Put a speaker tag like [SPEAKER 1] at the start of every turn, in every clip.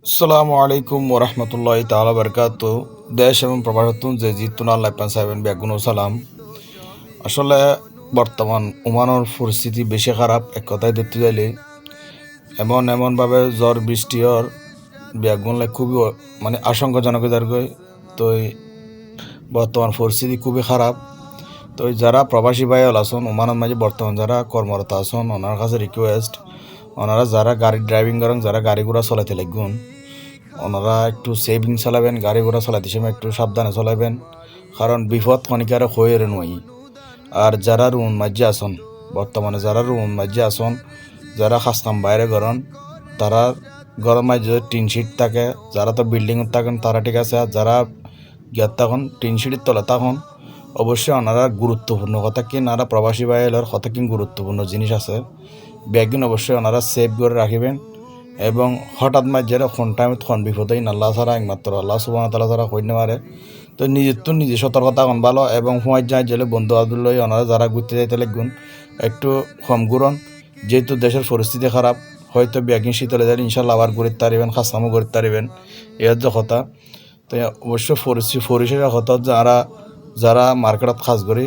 [SPEAKER 1] আসসালামু আলাইকুম ওরহমতুল্লাহি তাআলা বারকাতু। দেশ এবং প্রবাসতুন যে জিতুন আল্লাহ পান সাহেবেন বেগুন সালাম। আসলে বর্তমান ওমানের পরিস্থিতি বেশি খারাপ এক কথায় দেখতে গেলে এমনভাবে জ্বর বৃষ্টি হওয়ার বেগুন খুবই মানে আশঙ্কাজনক দরকার। তো বর্তমান পরিস্থিতি খুবই খারাপ। তো যারা প্রবাসী ভাই আছেন ওমানের মাঝে বর্তমান যারা কর্মরত আছেন ওনার কাছে রিকোয়েস্ট, ওনারা যারা গাড়ি ড্রাইভিং করেন, যারা গাড়ি ঘোড়া চলাইতে লাগুন, ওনারা একটু সেভিং চালাবেন, গাড়ি ঘোড়া চালাইতে সময় একটু সাবধানে চালাবেন, কারণ বিপদ খনিকারে হয়ে নই। আর যারা রুম মাঝে আসন, বর্তমানে যারা রুম মাঝে আসন, যারা খাস্তাম বাইরে গরন, তারা গরম মাঝে টিন শিট থাকে, যারা তো বিল্ডিংত থাকেন তারা ঠিক আছে। আর যারা গিয়ার তখন টিন শিটের তলে তখন অবশ্যই ওনারা গুরুত্বপূর্ণ কথা কি নারা প্রবাসী বাইরের কথা কি গুরুত্বপূর্ণ জিনিস আছে ব্যাগিন অবশ্যই ওনারা সেভ করে রাখিবেন। এবং হঠাৎ মাঝে কোন টাইমে কোন বিপদেই আল্লাহ ছাড়া একমাত্র আল্লাহ সুবহানাহু ওয়া তাআলা ছাড়া হইতে পারে। তো নিজের তো নিজে সতর্কতা কোন ভালো এবং হুঁয়ার যায় গেলে বন্ধু বান্ধব লই ওনারা যারা ঘুরতে যাইতে লাগুন একটু কম ঘুরন, যেহেতু দেশের পরিস্থিতি খারাপ। হয়তো ব্যাগিন শীতলে যাই ইনশাল্লাহ আবার ঘুরতে পারিবেন, খাসামও ঘুরতে পারিবেন, এর যে কথা। তো অবশ্য পরিষেবা কথা যারা যারা মার্কেটত খাস করি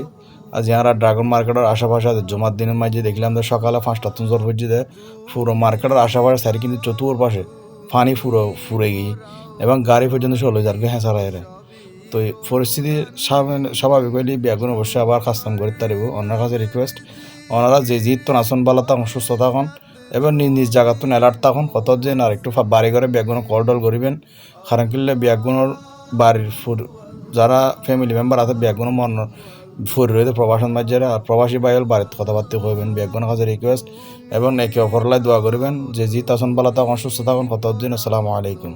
[SPEAKER 1] আর যারা ড্রাগন মার্কেটের আশেপাশে জমার দিনের মাঝে দেখলাম যে সকালে 5টা তুঞ্জর পর্যন্ত পুরো মার্কেটের আশেপাশে সারি কিন্তু চতুর পাশে পানি পুরো ফুরে গিয়ে এবং গাড়ি পর্যন্ত চলে যার হেঁচা রায়। তো এই পরিস্থিতি স্বাভাবিক হইলে বেগুন অবশ্যই আবার কাস্টম করতে পারব। ওনার কাছে রিকোয়েস্ট, ওনারা যে জিত আসন বালা তখন সুস্থ থাকুন এবং নিজ নিজ জায়গাতুন অ্যালার্ট থাকুন। কত যে আর একটু বাড়ি ঘরে বেগুন কলডল করিবেন, কারণ কিনলে বেগুনের বাড়ির যারা ফ্যামিলি মেম্বার আছে বেগুন মন ফুর রয়েছে প্রবাসন মাঝে আর প্রবাসী বাইল বাড়িতে কথাবার্তা হইবেন বেগুনের কাছে রিকোয়েস্ট। এবং একে অপরলাই দোয়া করিবেন যে জিত আসন বালা তখন সুস্থ থাকুন। কত দিন আসসালামু আলাইকুম।